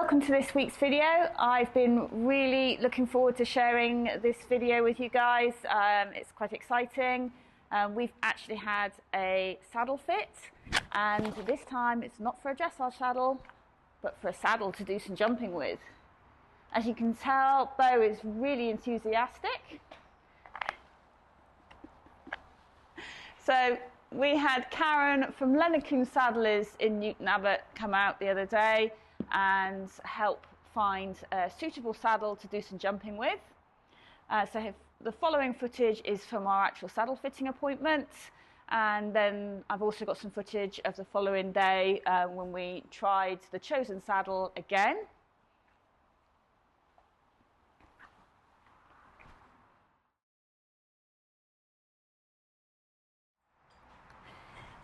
welcome to this week's video. I've been really looking forward to sharing this video with you guys. It's quite exciting. We've actually had a saddle fit, and this time it's not for a dressage saddle, but for a saddle to do some jumping with. As you can tell, Bo is really enthusiastic. So we had Karen from Leonard Coombe Saddlers in Newton Abbot come out the other day and help find a suitable saddle to do some jumping with. So the following footage is from our actual saddle fitting appointment, and then I've also got some footage of the following day when we tried the chosen saddle again.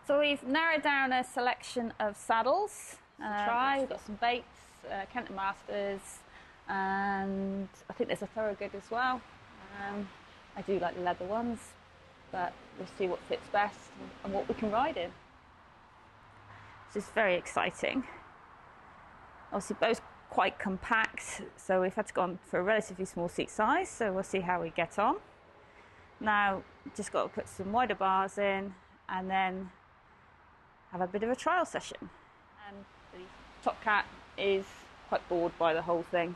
So we've narrowed down a selection of saddles to try. We've got some Bates, Kenton Masters, and I think there's a Thoroughgood as well. I do like the leather ones, but we'll see what fits best and what we can ride in. This is very exciting. Obviously both quite compact, so we've had to go on for a relatively small seat size, so we'll see how we get on. Now, just got to put some wider bars in and then have a bit of a trial session. And the top cat is quite bored by the whole thing.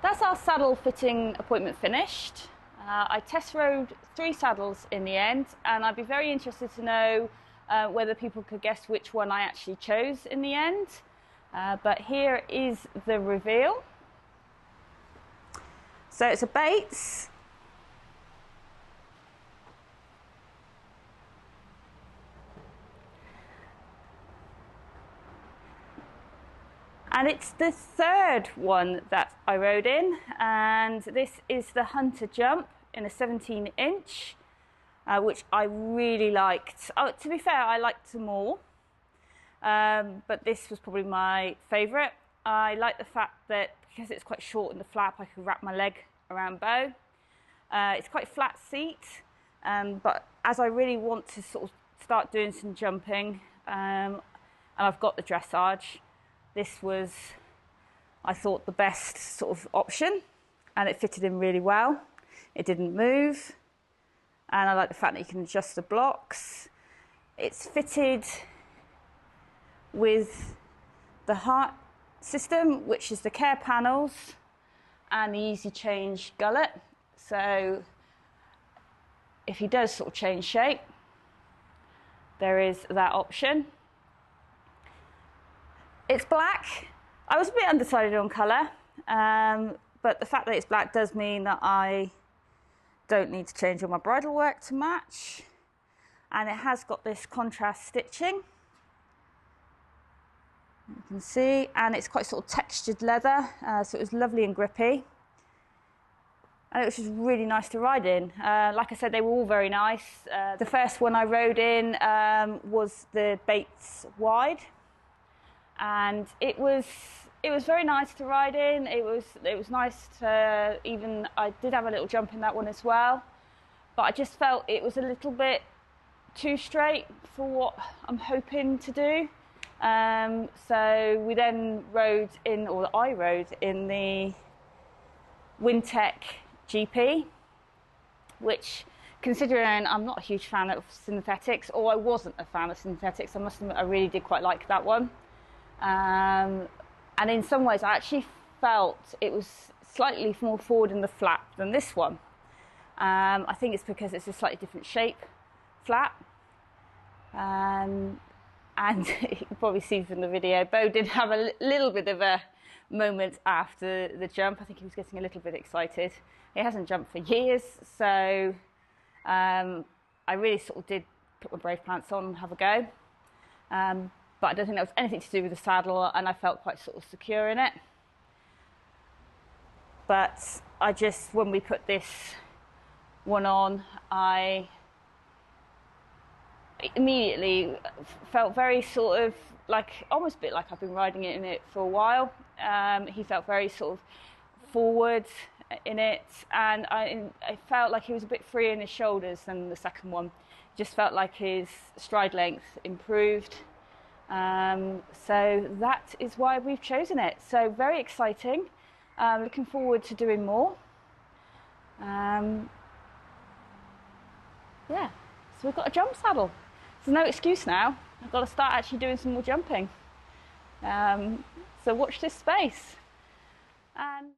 That's our saddle fitting appointment finished. I test rode 3 saddles in the end, and I'd be very interested to know whether people could guess which one I actually chose in the end. But here is the reveal. So it's a Bates. And it's the 3rd one that I rode in, and this is the Hunter Jump in a 17-inch, which I really liked. Oh, to be fair, I liked them all, but this was probably my favourite. I like the fact that because it's quite short in the flap, I could wrap my leg around bow. It's quite flat seat, but as I really want to sort of start doing some jumping, and I've got the dressage, this was, I thought, the best sort of option, and it fitted in really well. It didn't move, and I like the fact that you can adjust the blocks. It's fitted with the heart system, which is the care panels and the easy change gullet. So if he does sort of change shape, there is that option. It's black. I was a bit undecided on colour, but the fact that it's black does mean that I don't need to change all my bridle work to match. And it has got this contrast stitching, you can see, and it's quite sort of textured leather, so it was lovely and grippy. And it was just really nice to ride in. Like I said, they were all very nice. The first one I rode in was the Bates Wide. And it was very nice to ride in. It was nice to even, I did have a little jump in that one as well, but I just felt it was a little bit too straight for what I'm hoping to do. So we then rode in, or I rode in the Tack GP, which, considering I'm not a huge fan of synthetics, or I wasn't a fan of synthetics, I must admit I really did quite like that one. And in some ways I actually felt it was slightly more forward in the flap than this one. I think it's because it's a slightly different shape flap, and you can probably see from the video, Bo did have a little bit of a moment after the jump. I think he was getting a little bit excited. He hasn't jumped for years, so I really sort of did put my brave pants on and have a go. But I don't think that was anything to do with the saddle, and I felt quite sort of secure in it. But I just, when we put this one on, I immediately felt very sort of like, almost a bit like I've been riding it in it for a while. He felt very sort of forward in it, and I felt like he was a bit freer in his shoulders than the second one. Just felt like his stride length improved. So that is why we've chosen it. So very exciting. Looking forward to doing more. Yeah, so we've got a jump saddle. There's no excuse now. I've got to start actually doing some more jumping. So watch this space. And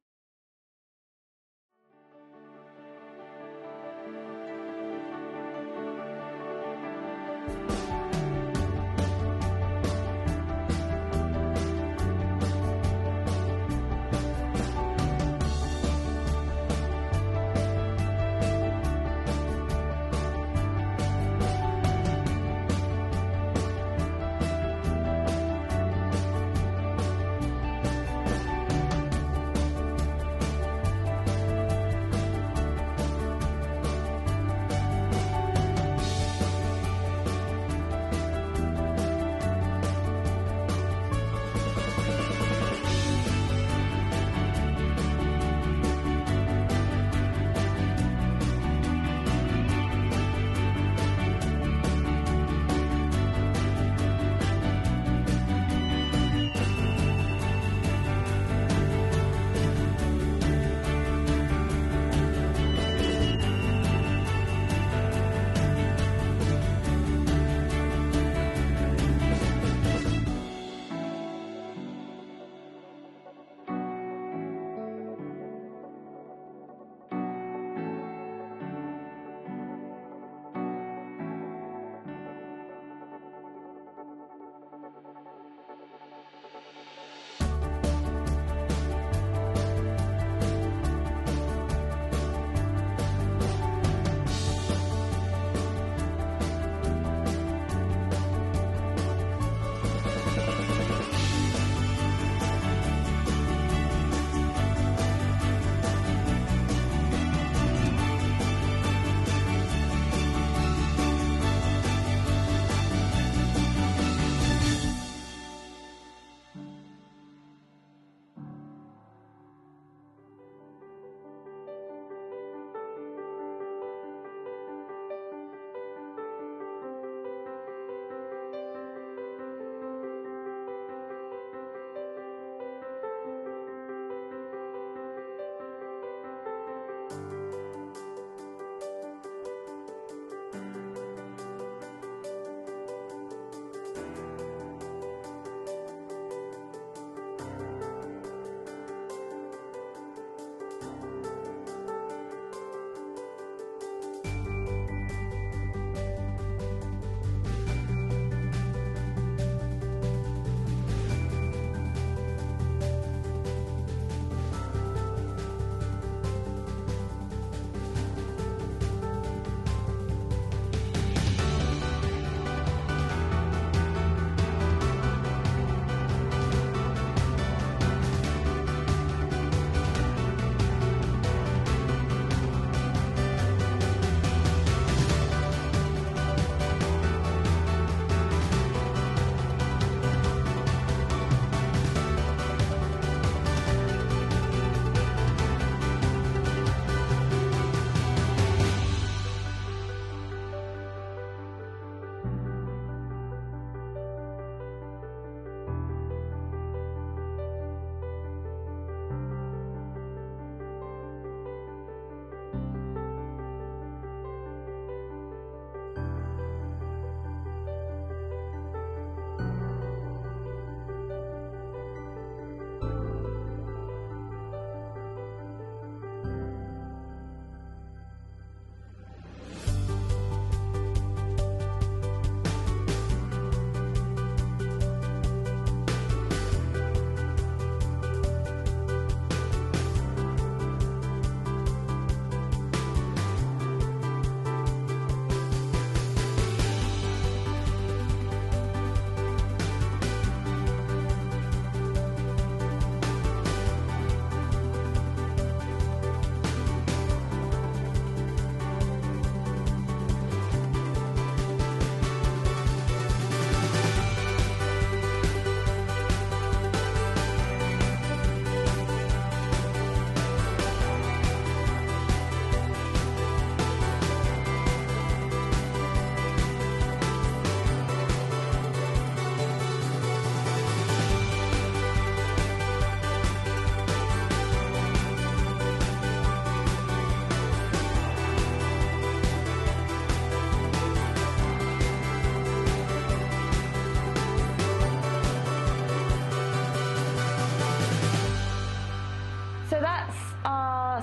So that's our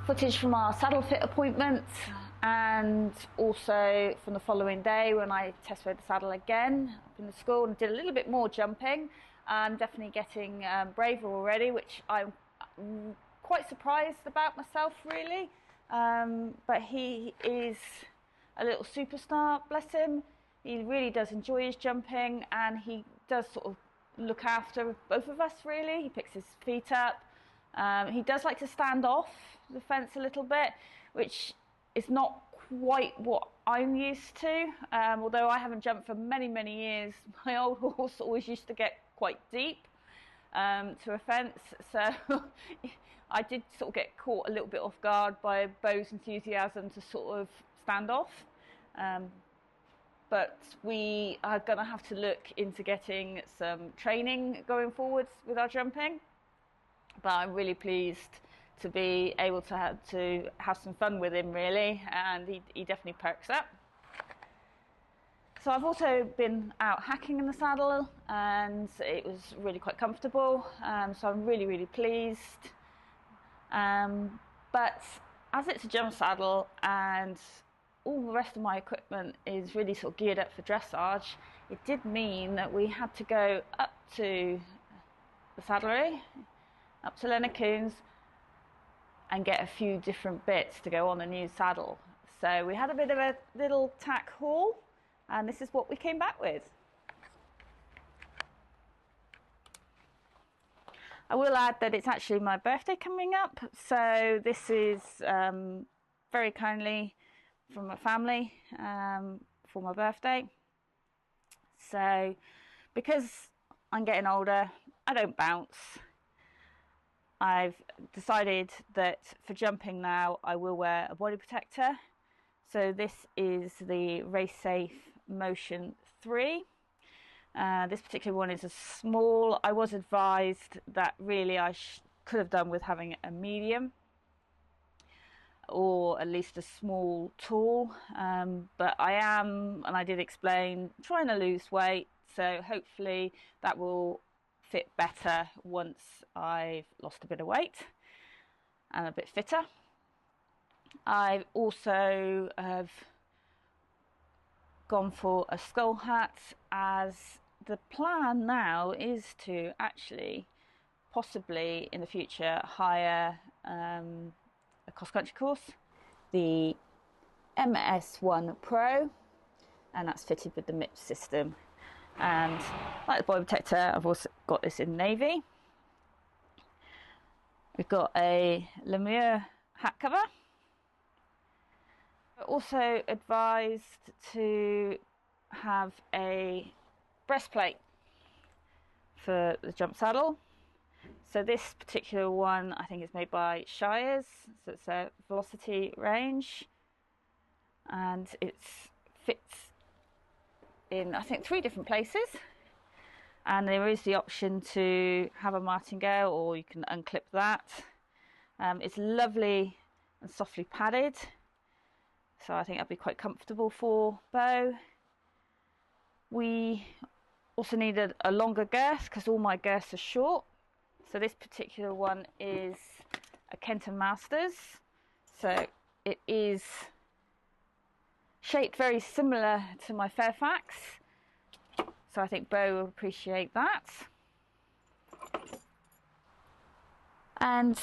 footage from our saddle fit appointment, and also from the following day when I test rode the saddle again up in the school and did a little bit more jumping. I'm definitely getting braver already, which I'm quite surprised about myself, really. But he is a little superstar, bless him. He really does enjoy his jumping, and he does sort of look after both of us, really. He picks his feet up. He does like to stand off the fence a little bit, which is not quite what I'm used to. Although I haven't jumped for many, many years, my old horse always used to get quite deep to a fence. So I did sort of get caught a little bit off guard by Bo's enthusiasm to sort of stand off. But we are going to have to look into getting some training going forwards with our jumping. But I'm really pleased to be able to have some fun with him, really, and he definitely perks up. So I've also been out hacking in the saddle, and it was really quite comfortable, so I'm really, really pleased. But as it's a jump saddle and all the rest of my equipment is really sort of geared up for dressage, it did mean that we had to go up to the saddlery, up to Leonard Coombe's, and get a few different bits to go on a new saddle. So we had a bit of a little tack haul, and this is what we came back with. I will add that it's actually my birthday coming up, so this is very kindly from my family for my birthday. So because I'm getting older, I don't bounce. I've decided that for jumping now I will wear a body protector. So this is the Race Safe Motion 3. This particular one is a small. I was advised that really I could have done with having a medium, or at least a small tall, but I am, and I did explain, trying to lose weight, so hopefully that will fit better once I've lost a bit of weight and a bit fitter. I also have gone for a skull hat, as the plan now is to actually possibly in the future hire a cross-country course, the MS1 Pro, and that's fitted with the MIP system. And like the body protector, I've also got this in navy. We've got a Lemure hat cover. We're also advised to have a breastplate for the jump saddle. So this particular one I think is made by Shires, so it's a velocity range, and it fits in I think 3 different places, and there is the option to have a martingale, or you can unclip that. It's lovely and softly padded, so I think that'd be quite comfortable for Bo. We also needed a longer girth because all my girths are short. So this particular one is a Kenton Masters, so it is shaped very similar to my Fairfax, so I think Bo will appreciate that. And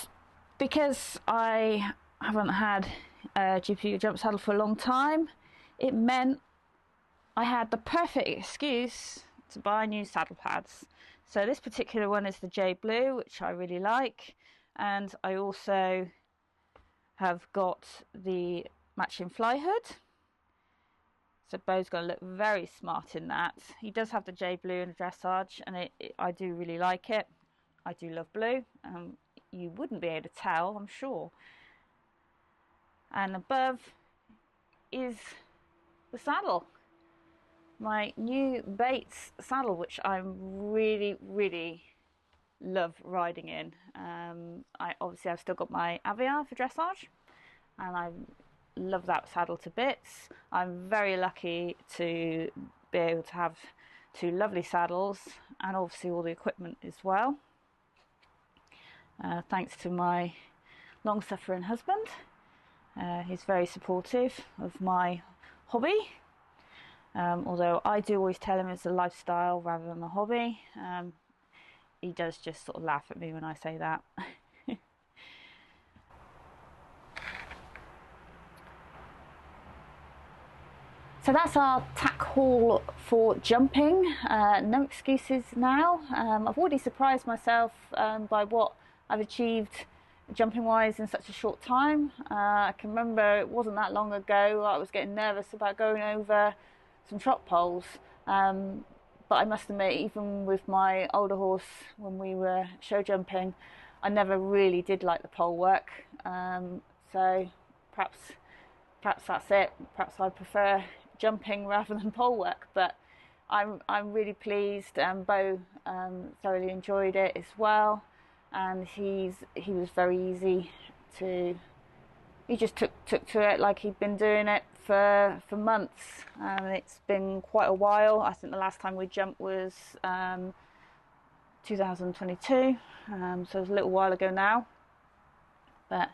because I haven't had a GPU jump saddle for a long time, it meant I had the perfect excuse to buy new saddle pads. So this particular one is the J Blue, which I really like, and I also have got the matching fly hood. So Bo's going to look very smart in that. He does have the J Blue in dressage, and I do really like it. I do love blue. You wouldn't be able to tell, I'm sure. And above is the saddle. My new Bates saddle, which I'm really, really love riding in. Obviously I've still got my Aviar for dressage, and I love that saddle to bits. I'm very lucky to be able to have 2 lovely saddles, and obviously all the equipment as well. thanks to my long-suffering husband. He's very supportive of my hobby, although I do always tell him it's a lifestyle rather than a hobby. He does just sort of laugh at me when I say that. So that's our tack haul for jumping. No excuses now. I've already surprised myself by what I've achieved jumping wise in such a short time. I can remember it wasn't that long ago I was getting nervous about going over some trot poles, but I must admit, even with my older horse when we were show jumping, I never really did like the pole work. So perhaps that's it. Perhaps I prefer jumping rather than pole work, but I'm really pleased. Bo thoroughly enjoyed it as well, and he was very easy to. He just took to it like he'd been doing it for months. It's been quite a while. I think the last time we jumped was 2022, so it was a little while ago now. But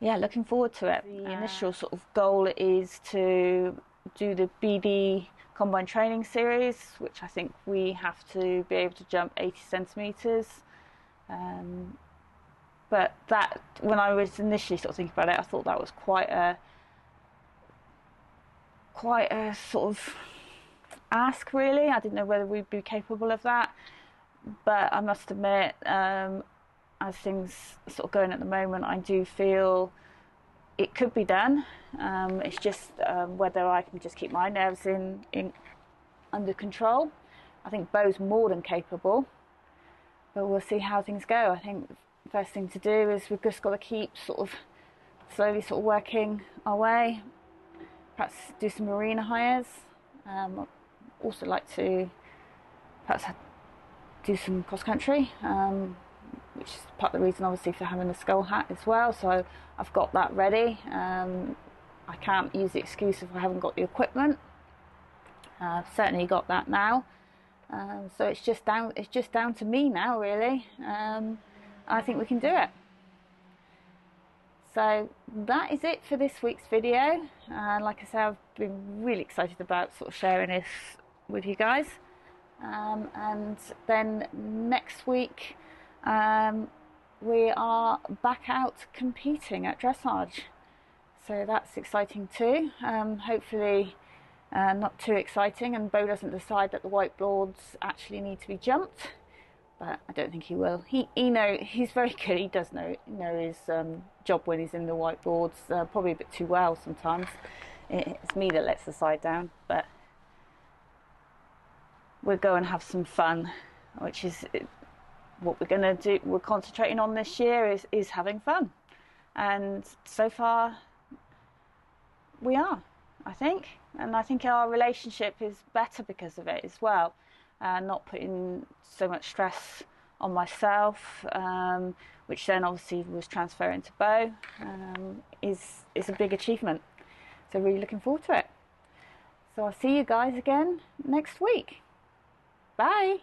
yeah, looking forward to it. The initial sort of goal is to do the BD Combine Training Series, which I think we have to be able to jump 80 centimetres. But that, when I was initially sort of thinking about it, I thought that was quite a sort of ask, really. I didn't know whether we'd be capable of that. But I must admit, as things sort of going at the moment, I do feel it could be done. It's just whether I can just keep my nerves in under control. I think Bo's more than capable, but we'll see how things go. I think the first thing to do is we've just got to keep sort of slowly sort of working our way. Perhaps do some arena hires. I'd also like to perhaps do some cross country, which is part of the reason obviously for having the skull hat as well. So I've got that ready. I can't use the excuse if I haven't got the equipment. I've certainly got that now. So it's just down to me now, really. I think we can do it. So that is it for this week's video. Like I said, I've been really excited about sort of sharing this with you guys. And then next week we are back out competing at dressage. So that's exciting too. Hopefully not too exciting, and Bo doesn't decide that the whiteboards actually need to be jumped, but I don't think he will. He he's very good. He does know his job when he's in the whiteboards, probably a bit too well sometimes. It's me that lets the side down, but we'll go and have some fun, which is what we're going to do. We're concentrating on this year is having fun, and so far we are, I think. And I think our relationship is better because of it as well. Not putting so much stress on myself, which then obviously was transferring to Bo, is a big achievement. So really looking forward to it. So I'll see you guys again next week. Bye.